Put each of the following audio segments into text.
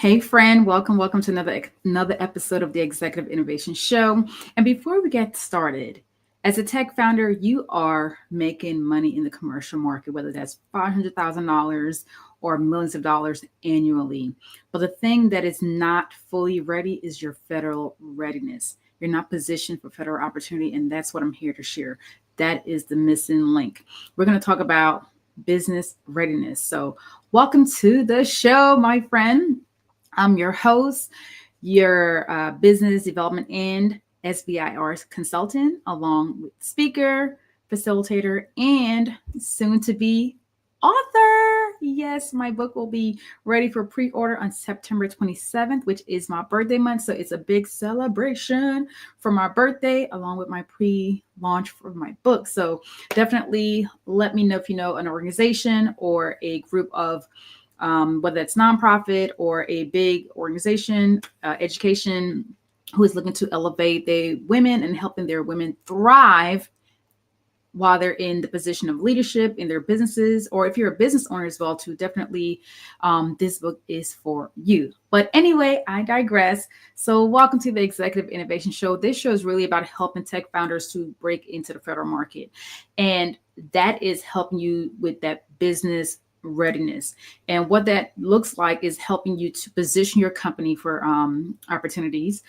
Hey friend, welcome to another episode of the Executive Innovation Show. And before we get started, as a tech founder, you are making money in the commercial market, whether that's $500,000 or millions of dollars annually. But the thing that is not fully ready is your federal readiness. You're not positioned for federal opportunity, and that's what I'm here to share. That is the missing link. We're going to talk about business readiness. So welcome to the show, my friend. I'm your host, your business development and SBIR consultant, along with speaker, facilitator, and soon to be author. Yes, my book will be ready for pre-order on September 27th, which is my birthday month. So it's a big celebration for my birthday, along with my pre-launch for my book. So definitely let me know if you know an organization or a group of whether it's nonprofit or a big organization, education, who is looking to elevate the women and helping their women thrive while they're in the position of leadership in their businesses, or if you're a business owner as well, too, definitely this book is for you. But anyway, I digress. So welcome to the Executive Innovation Show. This show is really about helping tech founders to break into the federal market. And that is helping you with that business readiness. And what that looks like is helping you to position your company for opportunities,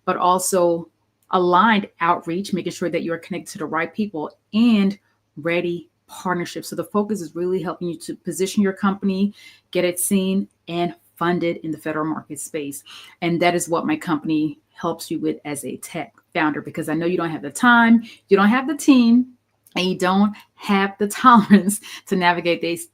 but also aligned outreach, making sure that you are connected to the right people, and ready partnerships. So the focus is really helping you to position your company, get it seen and funded in the federal market space. And that is what my company helps you with as a tech founder, because I know you don't have the time, you don't have the team, and you don't have the tolerance to navigate this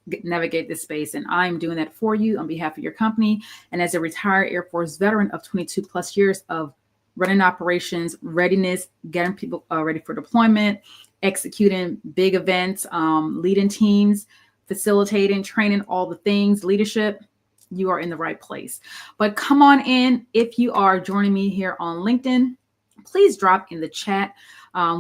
space. And I'm doing that for you on behalf of your company. And as a retired Air Force veteran of 22 plus years of running operations, readiness, getting people ready for deployment, executing big events, leading teams, facilitating, training, all the things, leadership, you are in the right place. But come on in. If you are joining me here on LinkedIn, please drop in the chat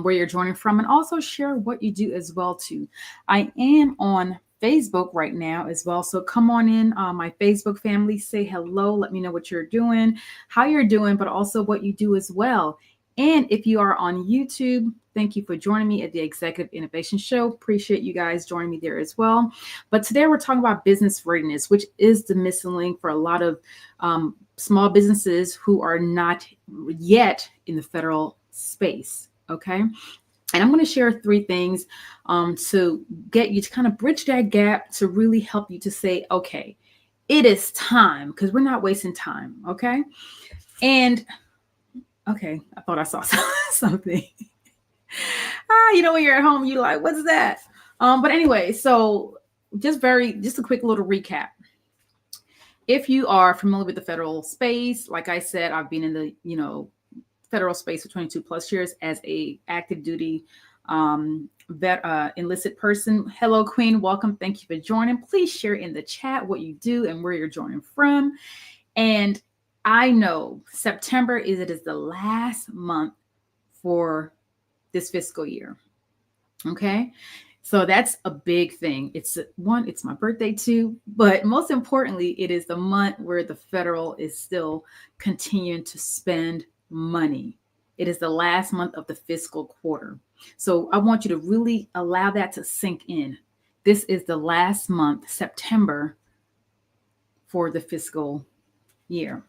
where you're joining from, and also share what you do as well too. I am on Facebook right now as well, so come on in, my Facebook family, say hello, let me know what you're doing, how you're doing, but also what you do as well. And if you are on YouTube, thank you for joining me at the Executive Innovation Show. Appreciate you guys joining me there as well. But today we're talking about business readiness, which is the missing link for a lot of small businesses who are not yet in the federal space. Okay. And I'm going to share 3 things to get you to kind of bridge that gap, to really help you to say, okay, it is time, because we're not wasting time. Okay. And okay, I thought I saw something. When you're at home, you're like, what's that? But anyway, so just a quick little recap. If you are familiar with the federal space, like I said, I've been in the, federal space for 22 plus years as a active duty enlisted person. Hello, Queen. Welcome. Thank you for joining. Please share in the chat what you do and where you're joining from. And I know September is the last month for this fiscal year. Okay. So that's a big thing. It's my birthday too, but most importantly, it is the month where the federal is still continuing to spend money. It is the last month of the fiscal quarter. So I want you to really allow that to sink in. This is the last month, September, for the fiscal year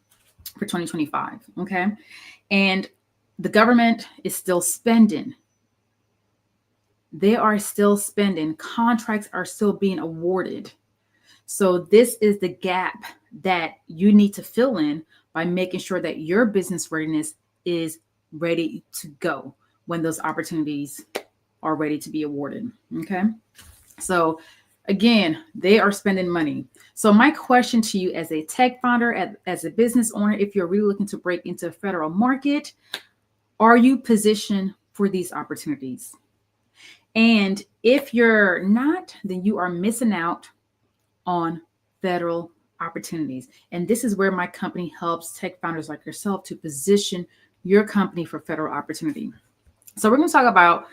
for 2025. Okay. And the government is still spending. They are still spending. Contracts are still being awarded. So this is the gap that you need to fill in by making sure that your business readiness is ready to go when those opportunities are ready to be awarded. Okay. So again, they are spending money. So my question to you as a tech founder, as a business owner, if you're really looking to break into the federal market, are you positioned for these opportunities? And if you're not, then you are missing out on federal opportunities. And this is where my company helps tech founders like yourself to position your company for federal opportunity. So we're going to talk about,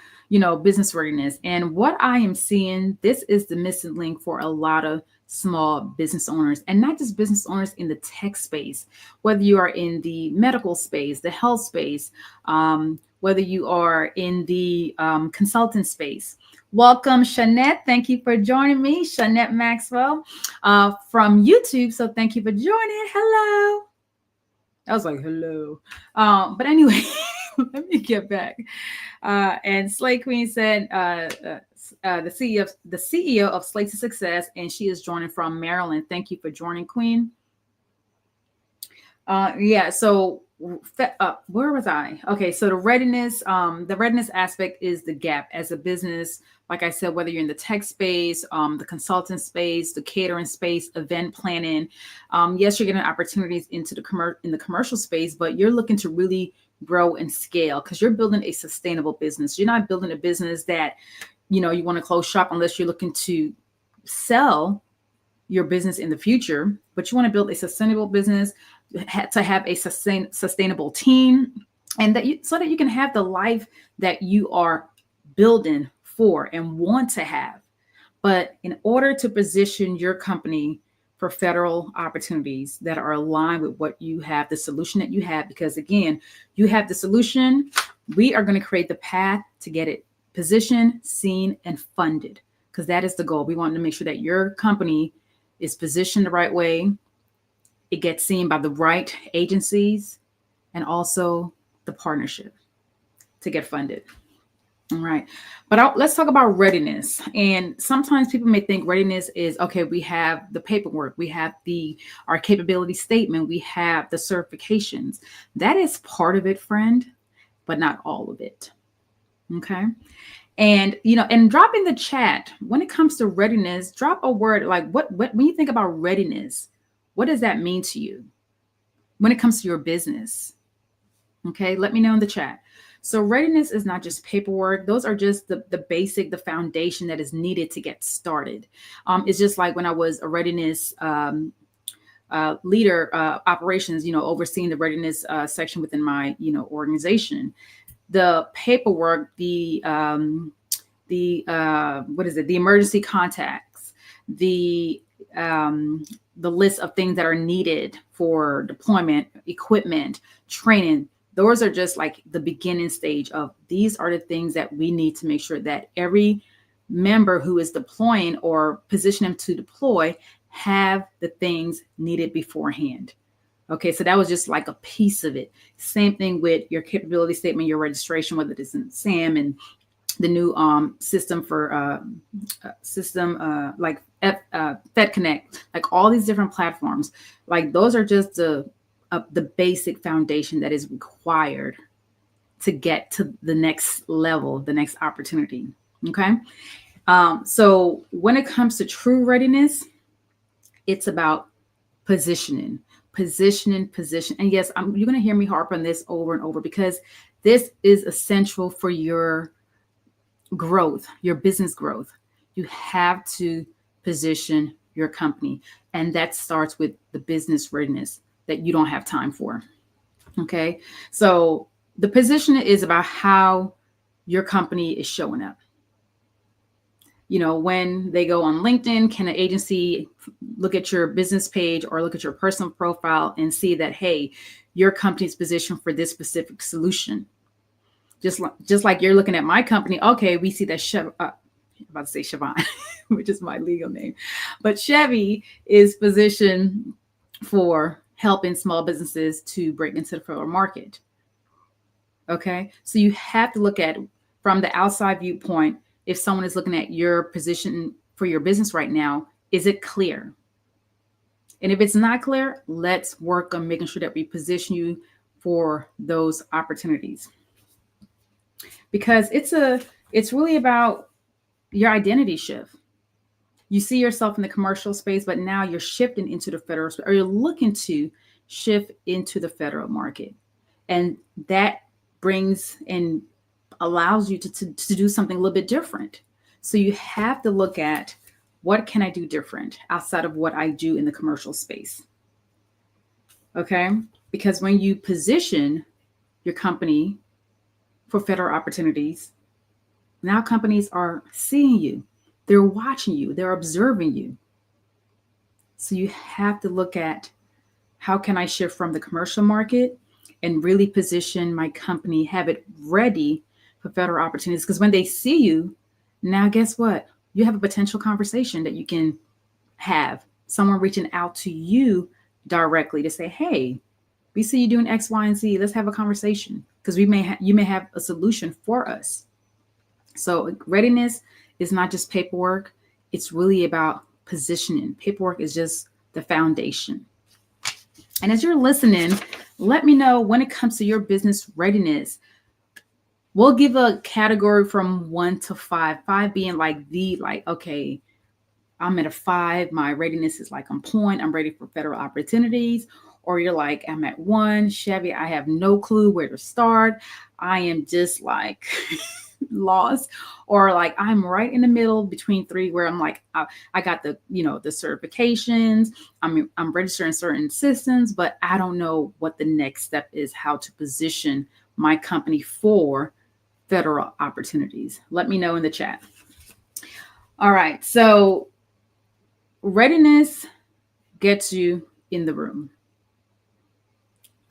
business readiness. And what I am seeing, this is the missing link for a lot of small business owners, and not just business owners in the tech space, whether you are in the medical space, the health space, whether you are in the consultant space. Welcome, Shanette. Thank you for joining me, Shanette Maxwell from YouTube. So thank you for joining. Hello. I was like, hello. But anyway, let me get back. And Slay Queen said, the CEO of Slate to Success, and she is joining from Maryland. Thank you for joining, Queen. Yeah. So where was I? Okay. So the readiness aspect is the gap as a business. Like I said, whether you're in the tech space, the consultant space, the catering space, event planning, yes, you're getting opportunities into the commercial space, but you're looking to really grow and scale because you're building a sustainable business. You're not building a business that, you want to close shop unless you're looking to sell your business in the future, but you want to build a sustainable business, to have a sustainable team, and so that you can have the life that you are building for and want to have. But in order to position your company for federal opportunities that are aligned with what you have, the solution that you have, because again, you have the solution, we are going to create the path to get it positioned, seen, and funded, because that is the goal. We want to make sure that your company is positioned the right way, it gets seen by the right agencies, and also the partnership to get funded. All right. But let's talk about readiness. And sometimes people may think readiness is, okay, we have the paperwork, we have our capability statement, we have the certifications. That is part of it, friend, but not all of it. Okay. And, and drop in the chat, when it comes to readiness, drop a word like what when you think about readiness, what does that mean to you when it comes to your business? Okay. Let me know in the chat. So readiness is not just paperwork. Those are just the basic, the foundation that is needed to get started. It's just like when I was a readiness leader, operations, overseeing the readiness section within my, organization. The paperwork, the emergency contacts, the list of things that are needed for deployment, equipment, training. Those are just like the beginning stage of, these are the things that we need to make sure that every member who is deploying or position them to deploy have the things needed beforehand. Okay, so that was just like a piece of it. Same thing with your capability statement, your registration, whether it's in SAM and the new system for like Fed Connect, like all these different platforms. Like those are just the basic foundation that is required to get to the next level, the next opportunity. Okay. So when it comes to true readiness, it's about positioning. And yes, you're going to hear me harp on this over and over, because this is essential for your growth, your business growth. You have to position your company. And that starts with the business readiness that you don't have time for. Okay. So the position is about how your company is showing up. When they go on LinkedIn, can an agency look at your business page or look at your personal profile and see that, hey, your company's positioned for this specific solution? Just like you're looking at my company. Okay, we see that I'm about to say Siobhan, which is my legal name, but Shevvy is positioned for helping small businesses to break into the federal market. Okay, so you have to look at, from the outside viewpoint, if someone is looking at your position for your business right now, is it clear? And if it's not clear, let's work on making sure that we position you for those opportunities. Because it's really about your identity shift. You see yourself in the commercial space, but now you're shifting into the federal space, or you're looking to shift into the federal market. And that brings and allows you to do something a little bit different. So you have to look at, what can I do different outside of what I do in the commercial space? Okay. Because when you position your company for federal opportunities, now companies are seeing you, they're watching you, they're observing you. So you have to look at, how can I shift from the commercial market and really position my company, have it ready for federal opportunities? Because when they see you, now guess what? You have a potential conversation that you can have. Someone reaching out to you directly to say, hey, we see you doing X, Y, and Z. Let's have a conversation, because you may have a solution for us. So readiness is not just paperwork. It's really about positioning. Paperwork is just the foundation. And as you're listening, let me know, when it comes to your business readiness, we'll give a category from 1 to 5. 5 being like okay, I'm at a 5. My readiness is like on point. I'm ready for federal opportunities. Or you're like, I'm at 1. Shevvy, I have no clue where to start. I am just like lost. Or like, I'm right in the middle between 3, where I'm like, I got the certifications. I'm registered in certain systems, but I don't know what the next step is, how to position my company for federal opportunities. Let me know in the chat. All right. So readiness gets you in the room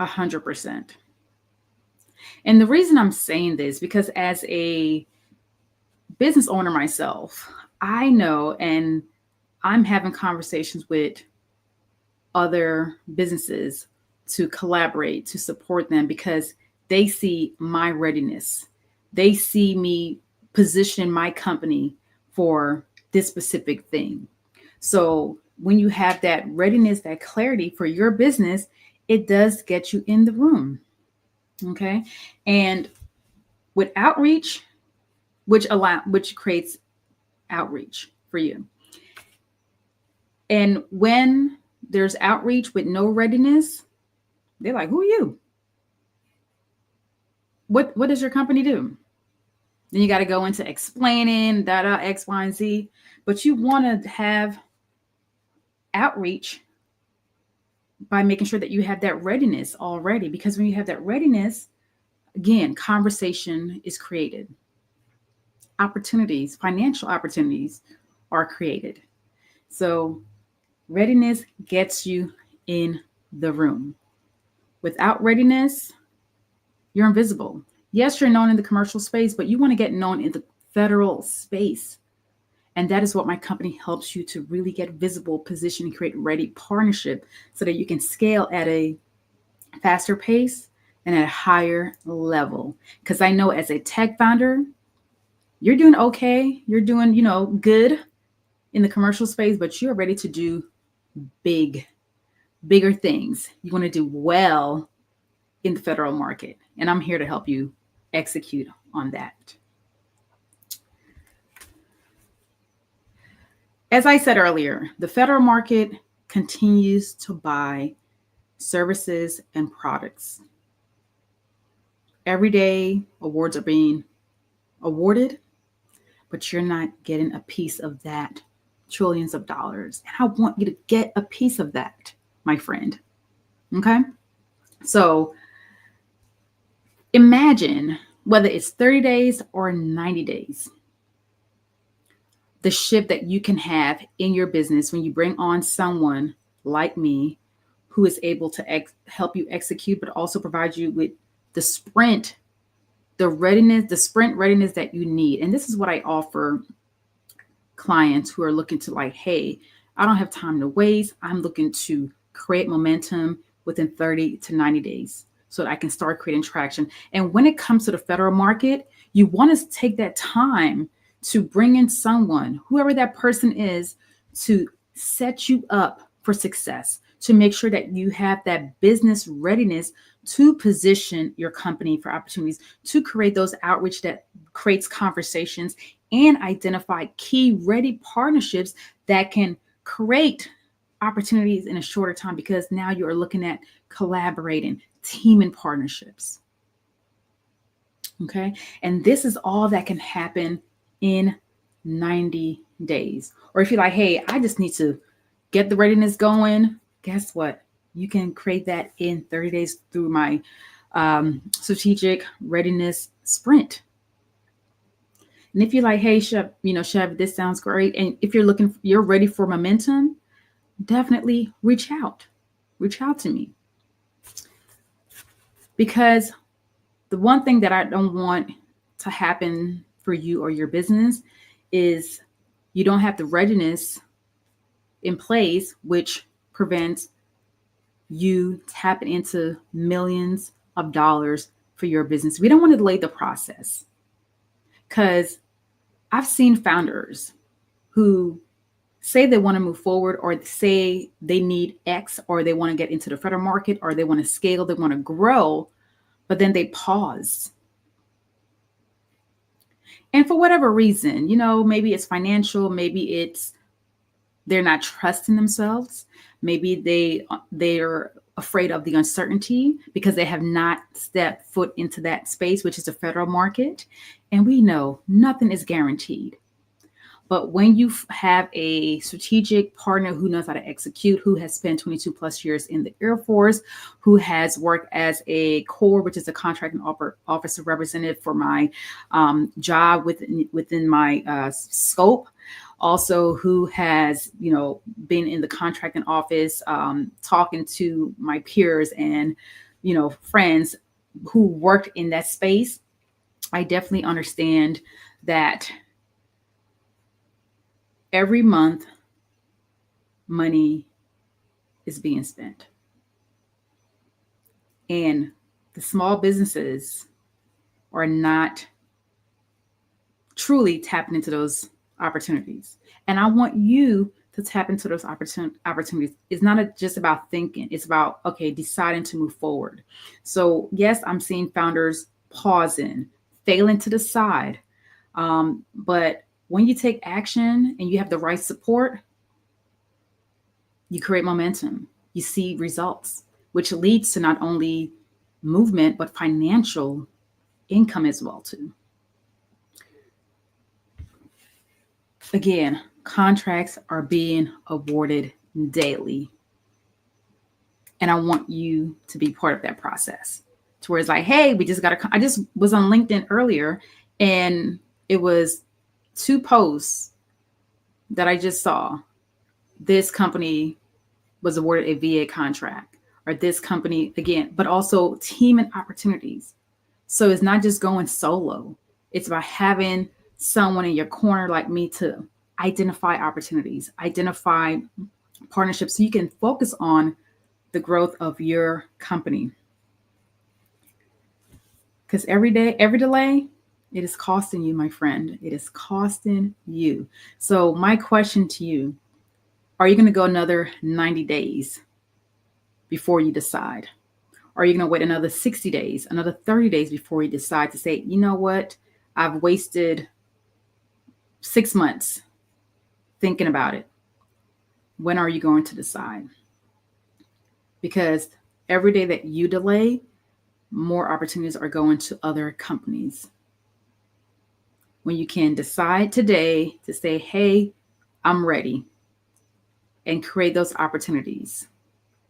100%. And the reason I'm saying this, because as a business owner myself, I know, and I'm having conversations with other businesses to collaborate, to support them, because they see my readiness. They see me position my company for this specific thing. So when you have that readiness, that clarity for your business, it does get you in the room. Okay. And with outreach, which creates outreach for you. And when there's outreach with no readiness, they're like, who are you? What does your company do? Then you got to go into explaining X, Y, and Z. But you want to have outreach by making sure that you have that readiness already. Because when you have that readiness, again, conversation is created. Opportunities, financial opportunities are created. So readiness gets you in the room. Without readiness, you're invisible. Yes, you're known in the commercial space, but you want to get known in the federal space. And that is what my company helps you to really get visible, position, and create ready partnership so that you can scale at a faster pace and at a higher level. Because I know as a tech founder, you're doing okay. You're doing, good in the commercial space, but you're ready to do bigger things. You want to do well in the federal market. And I'm here to help you execute on that. As I said earlier, the federal market continues to buy services and products. Every day, awards are being awarded, but you're not getting a piece of that trillions of dollars. And I want you to get a piece of that, my friend. Okay? So imagine whether it's 30 days or 90 days, the shift that you can have in your business when you bring on someone like me who is able to help you execute, but also provide you with the sprint readiness that you need. And this is what I offer clients who are looking to hey, I don't have time to waste. I'm looking to create momentum within 30 to 90 days so that I can start creating traction. And when it comes to the federal market, you want to take that time to bring in someone, whoever that person is, to set you up for success, to make sure that you have that business readiness to position your company for opportunities, to create those outreach that creates conversations and identify key ready partnerships that can create opportunities in a shorter time, because now you are looking at collaborating, teaming partnerships. Okay. And this is all that can happen in 90 days. Or if you're like, hey, I just need to get the readiness going, guess what? You can create that in 30 days through my strategic readiness sprint. And if you're like, hey, Shev, this sounds great. And if you're ready for momentum, definitely reach out. Reach out to me. Because the one thing that I don't want to happen for you or your business is you don't have the readiness in place, which prevents you tapping into millions of dollars for your business. We don't want to delay the process, because I've seen founders who say they want to move forward, or say they need X, or they want to get into the federal market, or they want to scale, they want to grow, but then they pause. And for whatever reason, maybe it's financial, maybe it's they're not trusting themselves, maybe they're afraid of the uncertainty because they have not stepped foot into that space, which is the federal market. And we know nothing is guaranteed. But when you have a strategic partner who knows how to execute, who has spent 22 plus years in the Air Force, who has worked as a CORE, which is a contracting officer representative for my job within my scope, also who has, been in the contracting office, talking to my peers and, friends who worked in that space, I definitely understand that every month, money is being spent. And the small businesses are not truly tapping into those opportunities. And I want you to tap into those opportunities. It's not just about thinking. It's about, deciding to move forward. So yes, I'm seeing founders pausing, failing to decide. But when you take action and you have the right support, you create momentum. You see results, which leads to not only movement, but financial income as well, too. Again, contracts are being awarded daily. And I want you to be part of that process. To where it's like, hey, I just was on LinkedIn earlier, and it was 2 posts that I just saw. This company was awarded a VA contract, or this company again, but also team and opportunities. So it's not just going solo. It's about having someone in your corner like me to identify opportunities, identify partnerships, so you can focus on the growth of your company. Because every delay, it is costing you, my friend. It is costing you. So my question to you, are you going to go another 90 days before you decide? Or are you going to wait another 60 days, another 30 days before you decide to say, you know what? I've wasted 6 months thinking about it. When are you going to decide? Because every day that you delay, more opportunities are going to other companies. When you can decide today to say, hey, I'm ready, and create those opportunities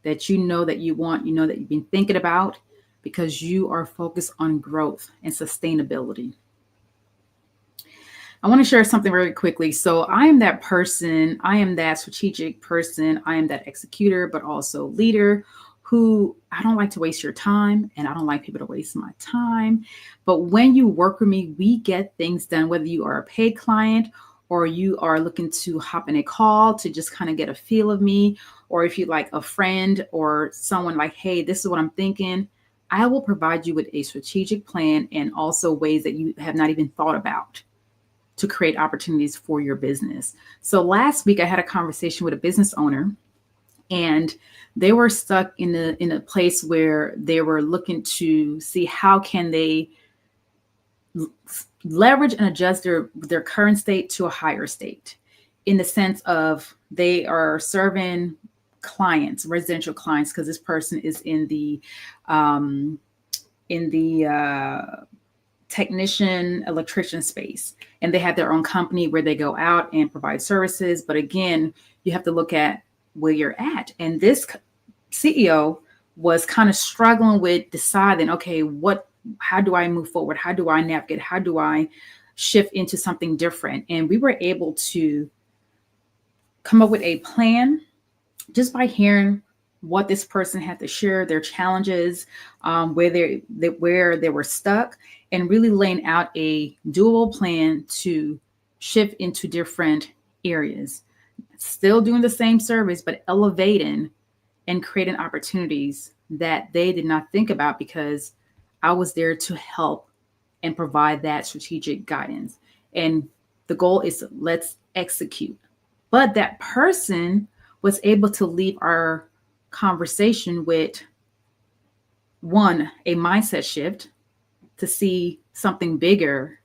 that you know that you want, that you've been thinking about, because you are focused on growth and sustainability. I want to share something very quickly. So I am that person, I am that strategic person, I am that executor, but also leader who I don't like to waste your time, and I don't like people to waste my time. But when you work with me, we get things done, whether you are a paid client or you are looking to hop in a call to just kind of get a feel of me, or if you like a friend or someone like, hey, this is what I'm thinking, I will provide you with a strategic plan and also ways that you have not even thought about to create opportunities for your business. So last week I had a conversation with a business owner, and they were stuck in a place where they were looking to see how can they leverage and adjust their current state to a higher state, in the sense of they are serving clients, residential clients, because this person is in the technician, electrician space, and they have their own company where they go out and provide services. But again, you have to look at where you're at. And this CEO was kind of struggling with deciding, okay, how do I move forward? How do I navigate? How do I shift into something different? And we were able to come up with a plan just by hearing what this person had to share, their challenges, where they were stuck, and really laying out a doable plan to shift into different areas. Still doing the same service, but elevating and creating opportunities that they did not think about, because I was there to help and provide that strategic guidance. And the goal is let's execute. But that person was able to leave our conversation with, one, a mindset shift to see something bigger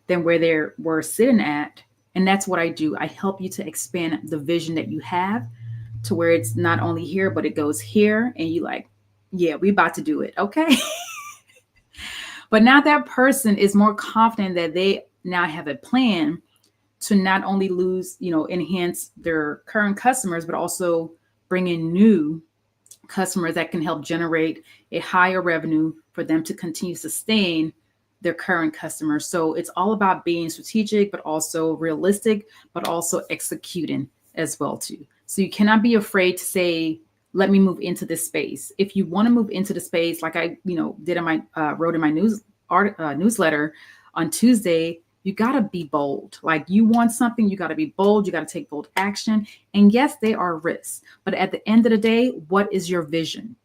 than where they were sitting at. And that's what I do. I help you to expand the vision that you have to where it's not only here, but it goes here. And you like, yeah, we about to do it. Okay. But now that person is more confident that they now have a plan to not only enhance their current customers, but also bring in new customers that can help generate a higher revenue for them to continue to sustain their current customers. So it's all about being strategic, but also realistic, but also executing as well too. So you cannot be afraid to say, let me move into this space. If you want to move into the space, like I, did in my wrote in my newsletter on Tuesday, you got to be bold. Like you want something, you got to be bold. You got to take bold action. And yes, they are risks. But at the end of the day, what is your vision?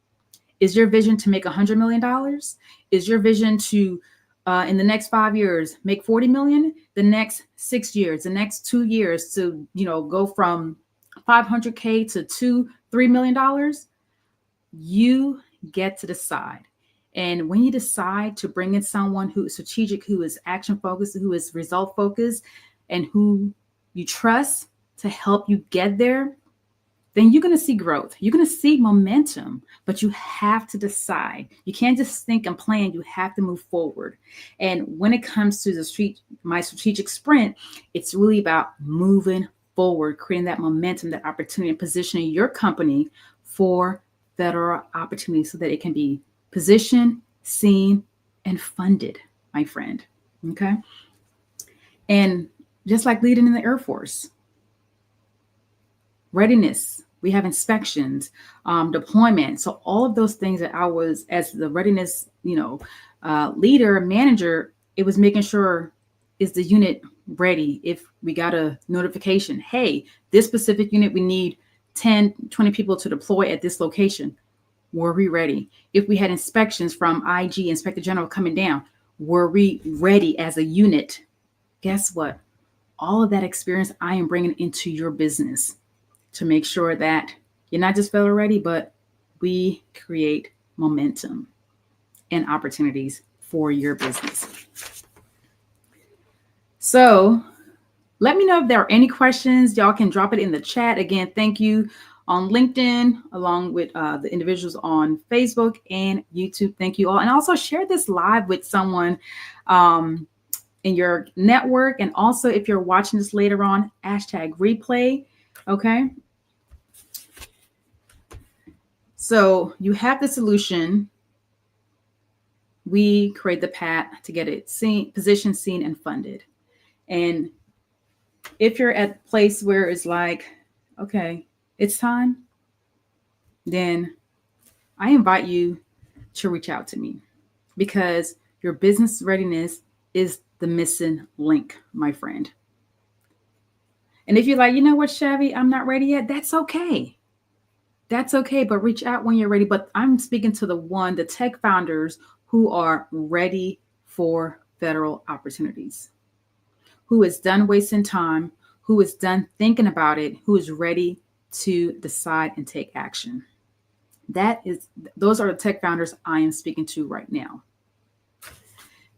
Is your vision to make $100 million? Is your vision to, in the next 5 years, make 40 million? The next 6 years, the next 2 years to, go from 500K to $2-3 million? You get to decide. And when you decide to bring in someone who is strategic, who is action focused, who is result focused, and who you trust to help you get there, then you're going to see growth. You're going to see momentum, but you have to decide. You can't just think and plan. You have to move forward. And when it comes to my strategic sprint, it's really about moving forward, creating that momentum, that opportunity, and positioning your company for better opportunities so that it can be positioned, seen, and funded, my friend. Okay. And just like leading in the Air Force, readiness, we have inspections, deployment. So all of those things that I was, as the readiness, leader, manager, it was making sure, is the unit ready? If we got a notification, hey, this specific unit, we need 10, 20 people to deploy at this location. Were we ready? If we had inspections from IG, Inspector General, coming down, were we ready as a unit? Guess what? All of that experience I am bringing into your business to make sure that you're not just federal ready, but we create momentum and opportunities for your business. So let me know if there are any questions. Y'all can drop it in the chat. Again, thank you on LinkedIn, along with the individuals on Facebook and YouTube. Thank you all. And also share this live with someone in your network. And also, if you're watching this later on, #replay. Okay. So you have the solution. We create the path to get it seen, positioned, seen, and funded. And if you're at a place where it's like, okay, it's time, then I invite you to reach out to me, because your business readiness is the missing link, my friend. And if you're like, you know what, Shevvy, I'm not ready yet, that's okay. That's okay, but reach out when you're ready. But I'm speaking to the tech founders who are ready for federal opportunities, who is done wasting time, who is done thinking about it, who is ready to decide and take action. Those are the tech founders I am speaking to right now.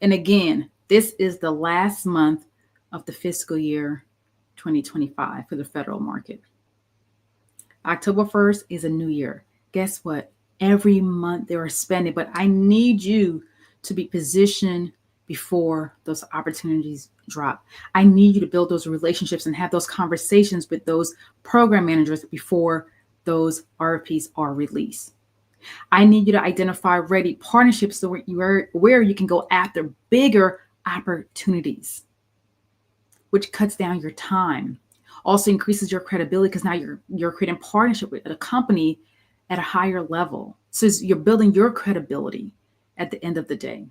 And again, this is the last month of the fiscal year 2025 for the federal market. October 1st is a new year. Guess what? Every month they are spending, but I need you to be positioned before those opportunities drop. I need you to build those relationships and have those conversations with those program managers before those RFPs are released. I need you to identify ready partnerships where you can go after bigger opportunities, which cuts down your time, Also increases your credibility because now you're creating partnership with a company at a higher level. So you're building your credibility at the end of the day.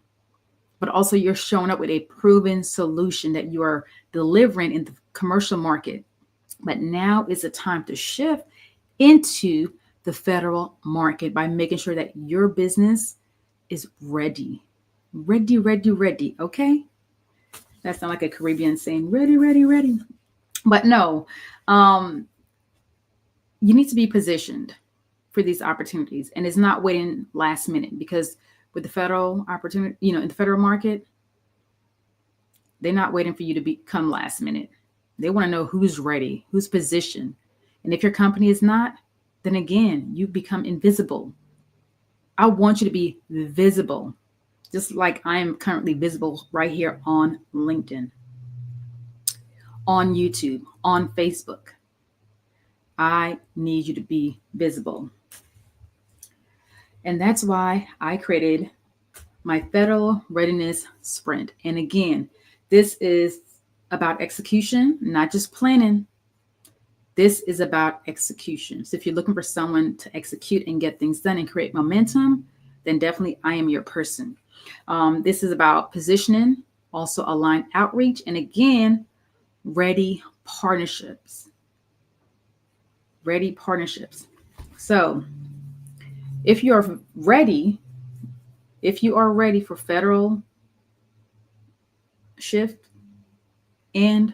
But also you're showing up with a proven solution that you are delivering in the commercial market. But now is the time to shift into the federal market by making sure that your business is ready. Ready, ready, ready. Okay? That sounds like a Caribbean saying, ready, ready, ready. But no, you need to be positioned for these opportunities. And it's not waiting last minute, because with the federal opportunity, in the federal market, they're not waiting for you to become last minute. They want to know who's ready, who's positioned. And if your company is not, then again, you become invisible. I want you to be visible, just like I am currently visible right here on LinkedIn, on YouTube, on Facebook. I need you to be visible. And that's why I created my Federal Readiness Sprint. And again, this is about execution, not just planning. This is about execution. So if you're looking for someone to execute and get things done and create momentum, then definitely I am your person. This is about positioning, also aligned outreach, and again, ready partnerships. Ready partnerships. So if you are ready for federal shift and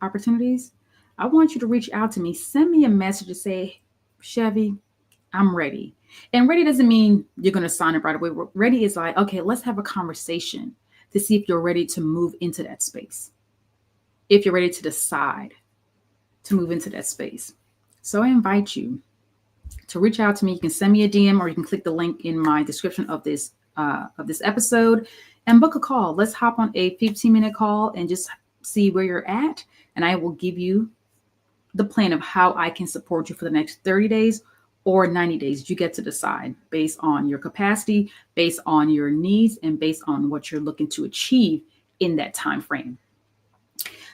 opportunities, I want you to reach out to me. Send me a message to say, Shevvy, I'm ready. And ready doesn't mean you're going to sign up right away. Ready is like, okay, let's have a conversation to see if you're ready to move into that space. If you're ready to decide to move into that space. So I invite you to reach out to me. You can send me a DM, or you can click the link in my description of this episode and book a call. Let's hop on a 15-minute call and just see where you're at. And I will give you the plan of how I can support you for the next 30 days or 90 days. You get to decide based on your capacity, based on your needs, and based on what you're looking to achieve in that time frame.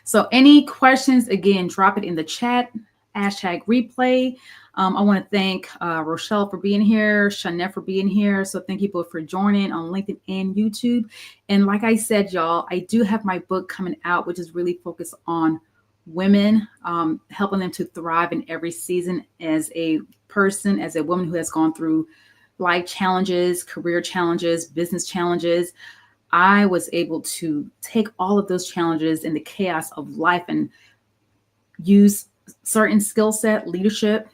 So any questions, again, drop it in the chat, #replay. I want to thank Rochelle for being here, Shanette for being here. So thank you both for joining on LinkedIn and YouTube. And like I said, y'all, I do have my book coming out, which is really focused on women, helping them to thrive in every season as a person, as a woman who has gone through life challenges, career challenges, business challenges. I was able to take all of those challenges in the chaos of life and use certain skill set, leadership,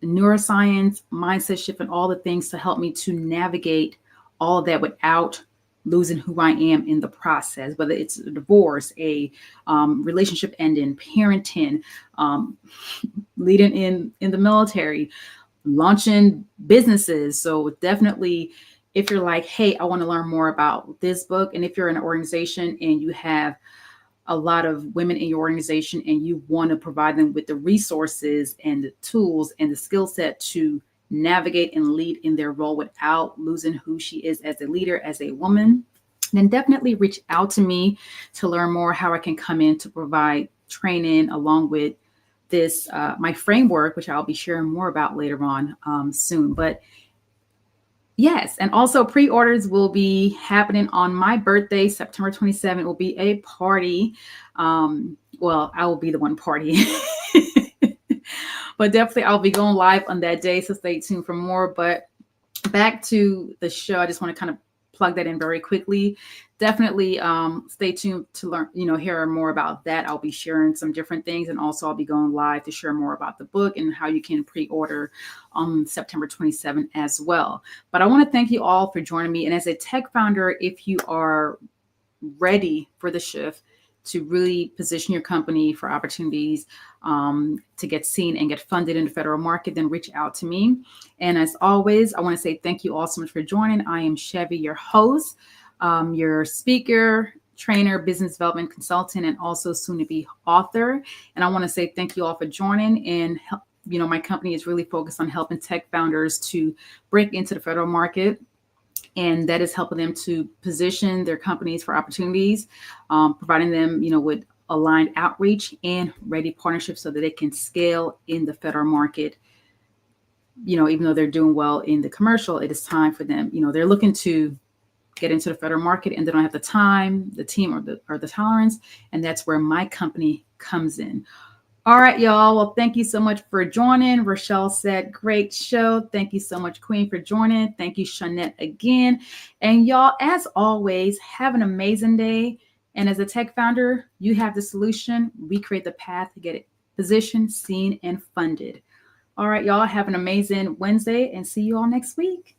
neuroscience, mindset shift, and all the things to help me to navigate all of that without losing who I am in the process, whether it's a divorce, a relationship ending, parenting, leading in the military, launching businesses. So definitely, if you're like, hey, I want to learn more about this book, and if you're an organization and you have a lot of women in your organization and you want to provide them with the resources and the tools and the skill set to navigate and lead in their role without losing who she is as a leader, as a woman, then definitely reach out to me to learn more how I can come in to provide training along with this, my framework, which I'll be sharing more about later on soon. But yes, and also pre-orders will be happening on my birthday, September 27th. It will be a party. Well, I will be the one partying. But definitely I'll be going live on that day, so stay tuned for more. But back to the show, I just want to kind of plug that in very quickly. Definitely stay tuned to learn, hear more about that. I'll be sharing some different things, and also I'll be going live to share more about the book and how you can pre-order on September 27th as well. But I want to thank you all for joining me. And as a tech founder, if you are ready for the shift to really position your company for opportunities to get seen and get funded in the federal market, then reach out to me. And as always, I want to say thank you all so much for joining. I am Shevvy, your host, your speaker, trainer, business development consultant, and also soon to be author. And I want to say thank you all for joining. And my company is really focused on helping tech founders to break into the federal market. And that is helping them to position their companies for opportunities, providing them, with aligned outreach and ready partnerships so that they can scale in the federal market. Even though they're doing well in the commercial, it is time for them. They're looking to get into the federal market and they don't have the time, the team, or the tolerance. And that's where my company comes in. All right, y'all. Well, thank you so much for joining. Rochelle said, great show. Thank you so much, Queen, for joining. Thank you, Shanette, again. And y'all, as always, have an amazing day. And as a tech founder, you have the solution. We create the path to get it positioned, seen, and funded. All right, y'all, have an amazing Wednesday and see you all next week.